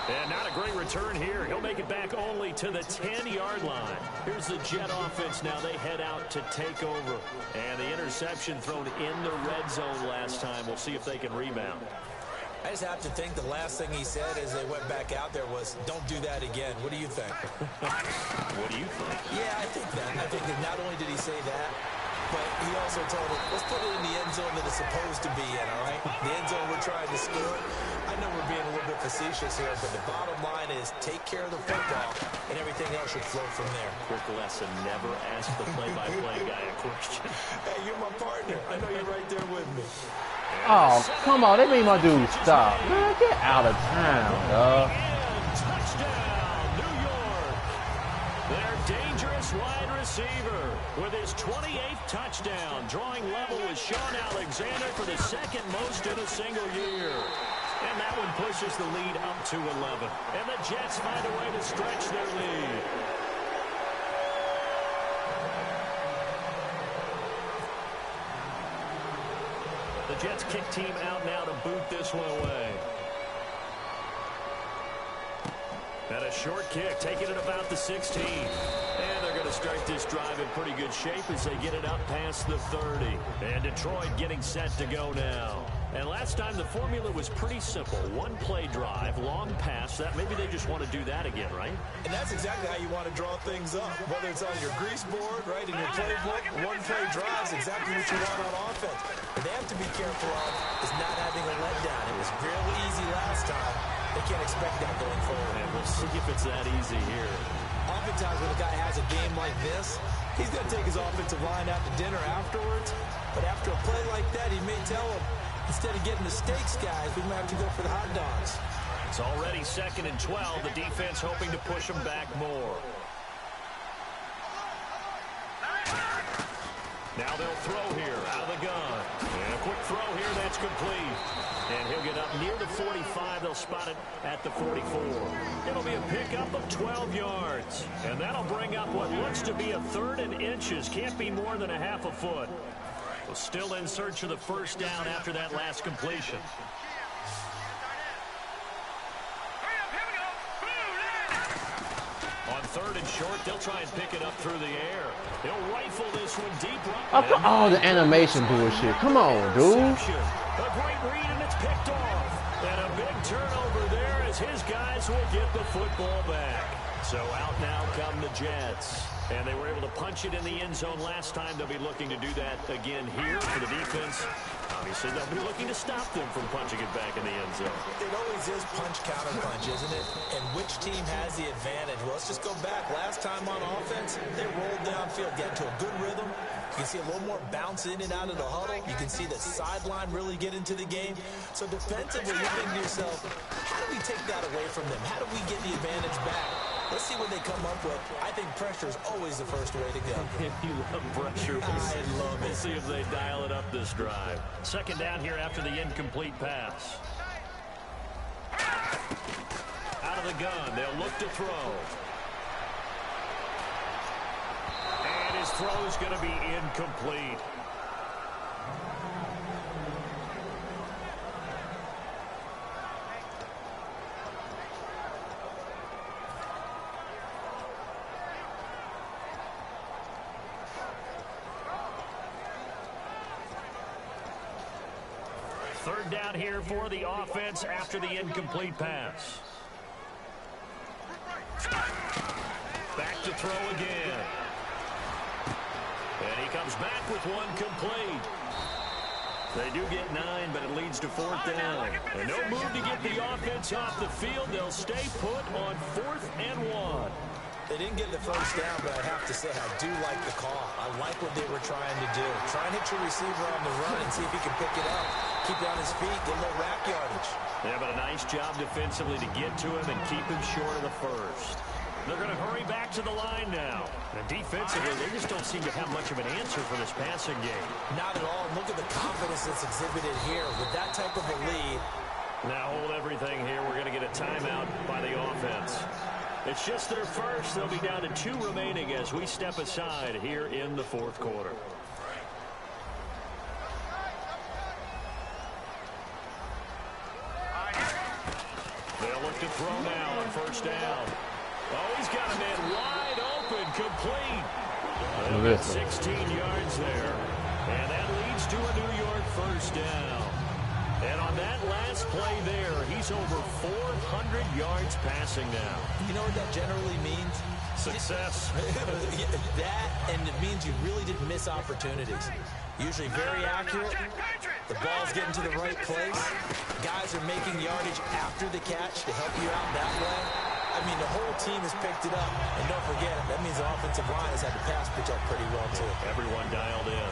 And not a great return here. He'll make it back only to the 10-yard line. Here's the Jet offense now. They head out to take over. And the interception thrown in the red zone last time. We'll see if they can rebound. I just have to think the last thing he said as they went back out there was, don't do that again. What do you think? What do you think? Yeah, I think that. I think that not only did he say that, but he also told him, let's put it in the end zone that it's supposed to be in, all right? The end zone we're trying to score. I know we're being a little bit facetious here, but the bottom line is take care of the football, and everything else should flow from there. Quick lesson, never ask the play-by-play guy a question. Hey, you're my partner. I know you're right there with me. Oh, come on. They made my dude stop. Man, get out of town, dog. And touchdown, New York. Their dangerous wide receiver with his 28th touchdown, drawing level with Sean Alexander for the second most in a single year. And that one pushes the lead up to 11. And the Jets find a way to stretch their lead. The Jets kick team out now to boot this one away. And a short kick, taking it about the 16. And they're going to start this drive in pretty good shape as they get it up past the 30. And Detroit getting set to go now. And last time the formula was pretty simple. One play drive, long pass. That maybe they just want to do that again, right? And that's exactly how you want to draw things up. Whether it's on your grease board, right, in your playbook, one play drive is exactly what you want on offense. What they have to be careful of is not having a letdown. It was fairly easy last time. They can't expect that going forward. And we'll see if it's that easy here. Oftentimes when a guy has a game like this, he's going to take his offensive line out to dinner afterwards. But after a play like that, he may tell him, instead of getting the steaks, guys, we might have to go for the hot dogs. It's already 2nd and 12. The defense hoping to push them back more. Now they'll throw here out of the gun. And a quick throw here, that's complete. And he'll get up near the 45. They'll spot it at the 44. It'll be a pickup of 12 yards. And that'll bring up what looks to be a 3rd and inches. Can't be more than a half a foot. Well, still in search of the first down after that last completion. On 3rd and short. They'll try and pick it up through the air. He'll rifle this one deep. Oh, the animation bullshit. Come on, dude. A great read, and it's picked off. And a big turnover there as his guys will get the football back. So out now come the Jets. And they were able to punch it in the end zone last time. They'll be looking to do that again here for the defense. Obviously, they'll be looking to stop them from punching it back in the end zone. It always is punch-counter-punch, isn't it? And which team has the advantage? Well, let's just go back. Last time on offense, they rolled downfield, get into a good rhythm. You can see a little more bounce in and out of the huddle. You can see the sideline really get into the game. So defensively, you think to yourself, how do we take that away from them? How do we get the advantage back? Let's see what they come up with. I think pressure is always the first way to go. You love pressure. I love it. We'll see if they dial it up this drive. 2nd down here after the incomplete pass. Out of the gun, they'll look to throw. And his throw is going to be incomplete. Third down here for the offense after the incomplete pass. Back to throw again. And he comes back with one complete. They do get 9, but it leads to 4th down. And no move to get the offense off the field. They'll stay put on 4th and 1. They didn't get the first down, but I have to say I do like the call. I like what they were trying to do. Try and hit your receiver on the run and see if he can pick it up. Keep it on his feet, get a little rack yardage. Yeah, but a nice job defensively to get to him and keep him short of the first. They're going to hurry back to the line now. And defensively, they just don't seem to have much of an answer for this passing game. Not at all. Look at the confidence that's exhibited here with that type of a lead. Now hold everything here. We're going to get a timeout by the offense. It's just their first. They'll be down to 2 remaining as we step aside here in the 4th quarter. They'll look to throw now on 1st down. Oh, he's got a man wide open, complete. 16 yards there. And that leads to a New York 1st down. And on that last play there, he's over 400 yards passing now. You know what that generally means? Success. That, and it means you really didn't miss opportunities. Usually very accurate. The ball's getting to the right place. Guys are making yardage after the catch to help you out that way. I mean, the whole team has picked it up. And don't forget, that means the offensive line has had to pass protect pretty well, too. Everyone dialed in.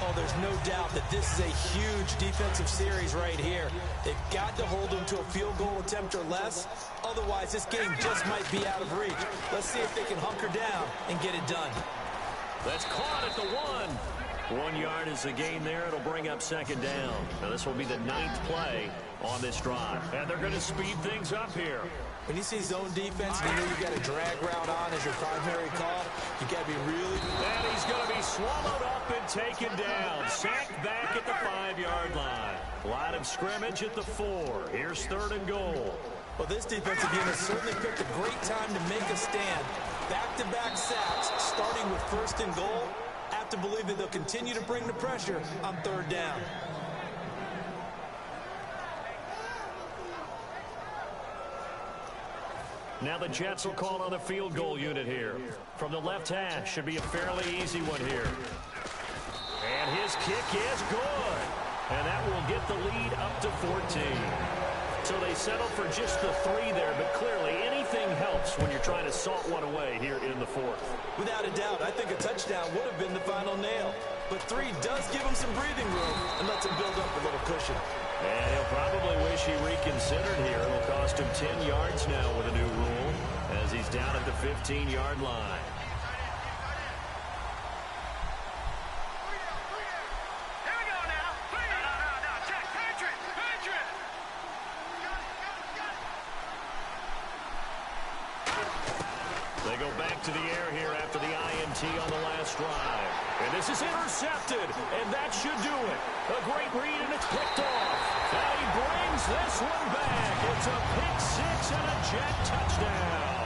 Oh, there's no doubt that this is a huge defensive series right here. They've got to hold them to a field goal attempt or less. Otherwise, this game just might be out of reach. Let's see if they can hunker down and get it done. That's caught at the 1. 1 yard is the gain there. It'll bring up 2nd down. Now, this will be the 9th play on this drive. And they're going to speed things up here. When you see zone defense, you know you've got a drag route on as your primary call. You got to be really... And he's going to be swallowed up and taken down. Sacked back at the 5-yard line. Line of scrimmage at the 4. Here's 3rd and goal. Well, this defensive unit certainly picked a great time to make a stand. Back-to-back sacks, starting with 1st and goal. I have to believe that they'll continue to bring the pressure on 3rd down. Now the Jets will call on a field goal unit here. From the left hash, should be a fairly easy one here. And his kick is good. And that will get the lead up to 14. So they settle for just the 3 there, but clearly anything helps when you're trying to salt one away here in the 4th. Without a doubt, I think a touchdown would have been the final nail. But 3 does give him some breathing room and lets him build up a little cushion. And he'll probably wish he reconsidered here. It'll cost him 10 yards now with a new rule as he's down at the 15-yard line. Here we go now. No, check. Patriot. They go back to the air here after the INT on the last drive. And this is intercepted, and that should do it. A great read, and it's picked off. And he brings this one back. It's a pick 6 and a Jet touchdown.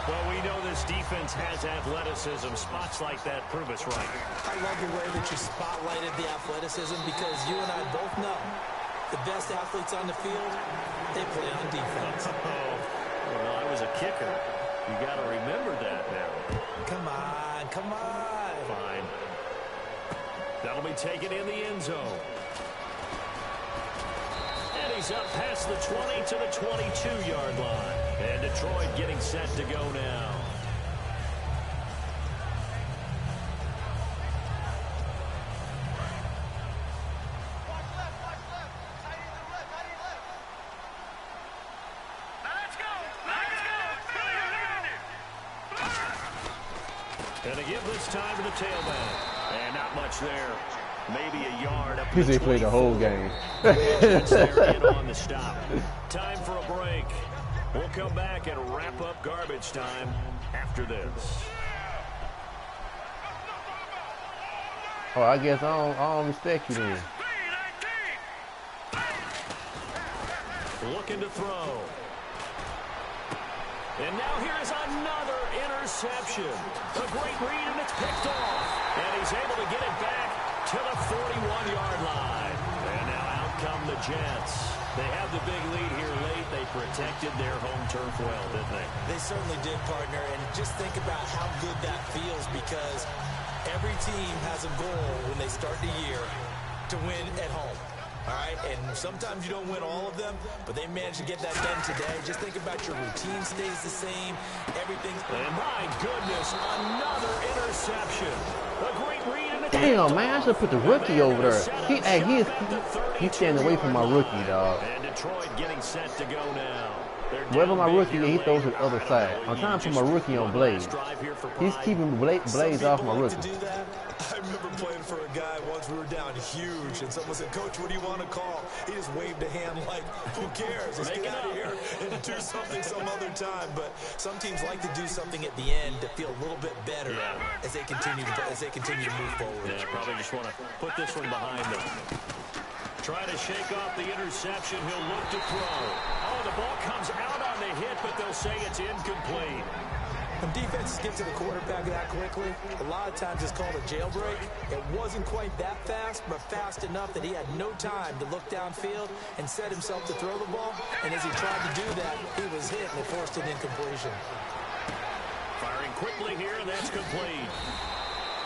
Well, we know this defense has athleticism. Spots like that prove us right. I love the way that you spotlighted the athleticism because you and I both know the best athletes on the field, they play on defense. Well, I was a kicker. You got to remember that now. Come on, come on. Fine. That'll be taken in the end zone. And he's up past the 20 to the 22-yard line. And Detroit getting set to go now. And they give this time to the tailback. And not much there. Maybe a yard up. He played the whole game. They're in on the stop. Time for a break. We'll come back and wrap up garbage time after this. Oh, I guess I don't respect you then. Looking to throw. And now here is another interception. A great read, and it's picked off. And he's able to get it back to the 41-yard line. And now out come the Jets. They have the big lead here late. They protected their home turf well, didn't they? They certainly did, partner. And just think about how good that feels because every team has a goal when they start the year to win at home. All right, and sometimes you don't win all of them, but they managed to get that done today. Just think about your routine stays the same. Everything's... And my goodness, another interception. A great read in the... Damn, man, I should put the rookie over there. He's standing away from my rookie, dog. And Detroit getting set to go now. Wherever my rookie is, he throws to the other side. I'm trying to put my rookie on Blaze. He's keeping Blaze off my rookie. I remember playing for a guy once. We were down huge, and someone said, "Coach, what do you want to call?" He just waved a hand like, "Who cares? Let's get out of here and do something some other time." But some teams like to do something at the end to feel a little bit better as they continue to move forward. Yeah, probably just want to put this one behind them. Try to shake off the interception. He'll look to throw. Oh, the ball comes out on the hit, but they'll say it's incomplete. When defenses get to the quarterback that quickly, a lot of times it's called a jailbreak. It wasn't quite that fast, but fast enough that he had no time to look downfield and set himself to throw the ball. And as he tried to do that, he was hit and it forced an incompletion. Firing quickly here, and that's complete.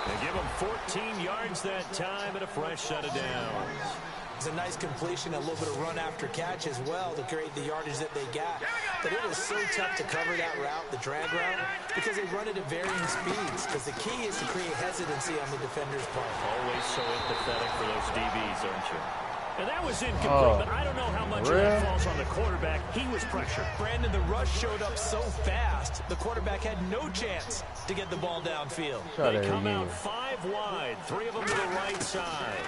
They give him 14 yards that time and a fresh set of downs. It's a nice completion, a little bit of run after catch as well to create the yardage that they got. But it is so tough to cover that route, the drag route, because they run it at varying speeds. Because the key is to create hesitancy on the defender's part. Always so empathetic for those DBs, aren't you? And that was incomplete, but I don't know how much of that falls on the quarterback. He was pressured. Brandon, the rush showed up so fast, the quarterback had no chance to get the ball downfield. They come out 5 wide, 3 of them to the right side.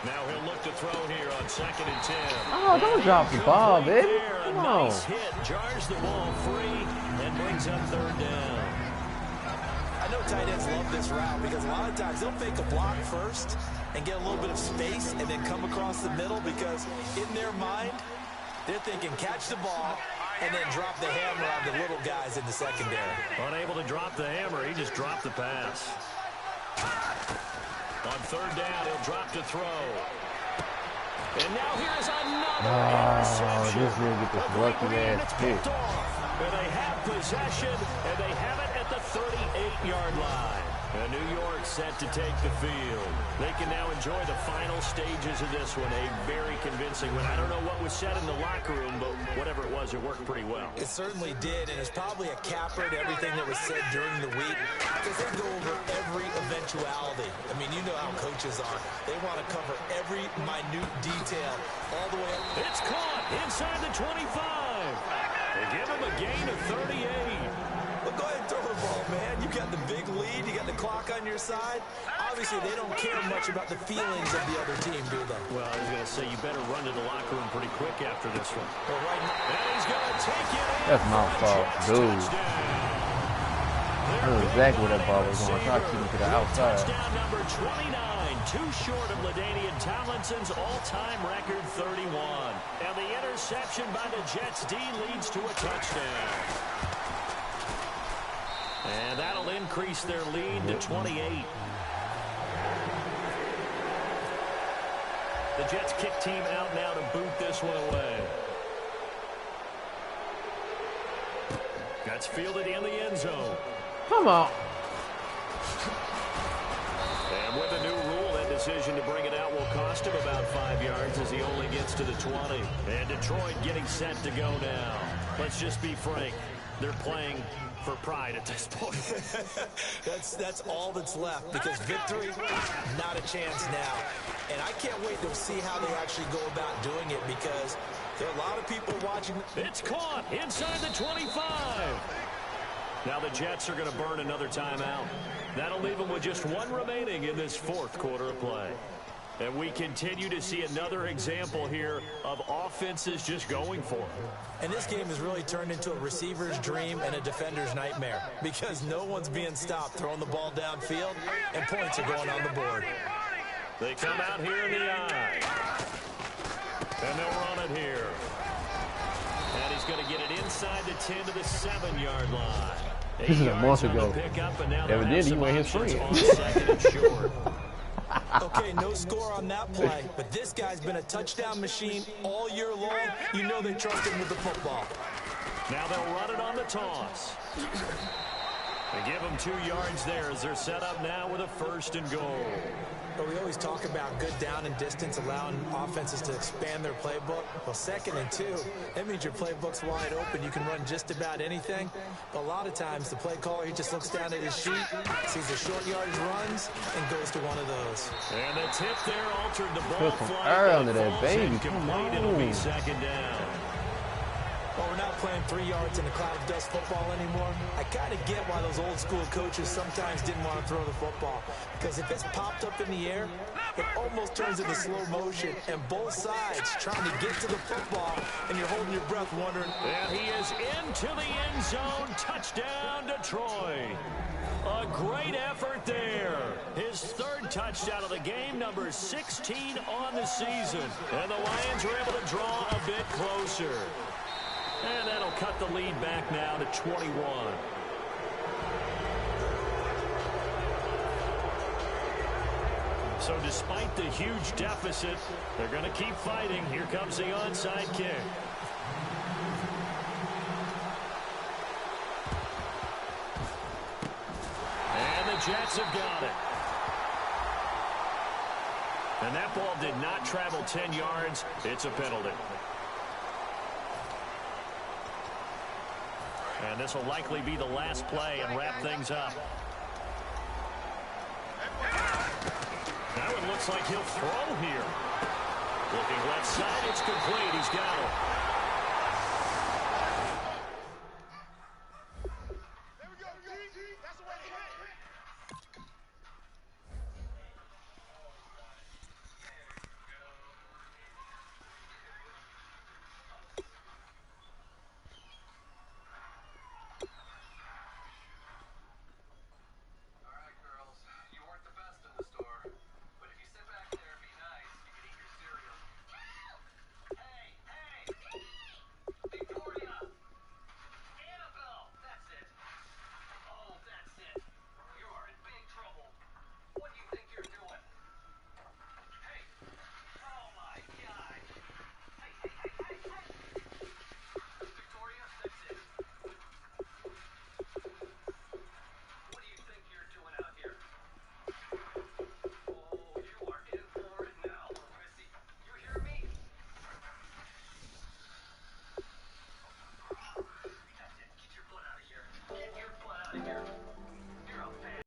Now he'll look to throw here on 2nd and 10. Oh, don't drop the ball, baby. Come on. Nice hit, jars the ball free, and brings up 3rd down. I know tight ends love this route because a lot of times they'll fake a block first and get a little bit of space and then come across the middle because in their mind, they're thinking catch the ball and then drop the hammer on the little guys in the secondary. Unable to drop the hammer, he just dropped the pass. On 3rd down, he'll drop to throw. And now here's another interception. This nigga get this lucky ass pick. And they have possession, and they have it at the 38-yard line. And New York set to take the field. They can now enjoy the final stages of this one. A very convincing one. I don't know what was said in the locker room, but whatever it was, it worked pretty well. It certainly did, and it's probably a capper to everything that was said during the week because they go over every eventuality. I mean, you know how coaches are. They want to cover every minute detail all the way up. It's caught inside the 25. They give him a gain of 38. Well, go ahead and throw the ball, man. You got the big lead. You got the clock on your side. Obviously, they don't care much about the feelings of the other team, do they? Well, I was going to say, you better run to the locker room pretty quick after this one. Well, right now, and he's going to take it in. That's my fault, dude. I knew exactly where that ball was going. I tried to keep him to the outside. Touchdown number 29, too short of LaDainian Tomlinson's all-time record 31. And the interception by the Jets D leads to a touchdown. And that'll increase their lead to 28. The Jets kick team out now to boot this one away. That's fielded in the end zone. Come on. And with a new rule, that decision to bring it out will cost him about 5 yards as he only gets to the 20. And Detroit getting set to go now. Let's just be frank. They're playing for pride at this point. That's all that's left, because victory, not a chance now. And I can't wait to see how they actually go about doing it, because there are a lot of people watching. It's caught inside the 25. Now the Jets are going to burn another timeout. That'll leave them with just one remaining in this fourth quarter of play. And we continue to see another example here of offenses just going for it. And this game has really turned into a receiver's dream and a defender's nightmare, because no one's being stopped throwing the ball downfield, and points are going on the board. They come out here in the eye. And they'll run it here. And he's going to get it inside the 10 to the 7-yard line. This is a month ago. Evidently, you ain't his friend. Okay, no score on that play, but this guy's been a touchdown machine all year long. You know they trust him with the football. Now they'll run it on the toss. They give him 2 yards there as they're set up now with a 1st and goal. But we always talk about good down and distance, allowing offenses to expand their playbook. Well, 2nd and 2, that means your playbook's wide open. You can run just about anything. But a lot of times, the play caller, he just looks down at his sheet, sees the short yardage runs, and goes to one of those. And the tip there altered the ball flight. Under that baby. Come on. It'll be 2nd down. Well, we're not playing 3 yards in a cloud of dust football anymore. I kind of get why those old school coaches sometimes didn't want to throw the football. Because if it's popped up in the air, it almost turns into slow motion. And both sides trying to get to the football, and you're holding your breath wondering. And he is into the end zone. Touchdown, Detroit. A great effort there. His 3rd touchdown of the game, number 16 on the season. And the Lions are able to draw a bit closer. And that'll cut the lead back now to 21. So despite the huge deficit, they're going to keep fighting. Here comes the onside kick. And the Jets have got it. And that ball did not travel 10 yards. It's a penalty. And this will likely be the last play and wrap things up. Now it looks like he'll throw here. Looking left side, it's complete. He's got it.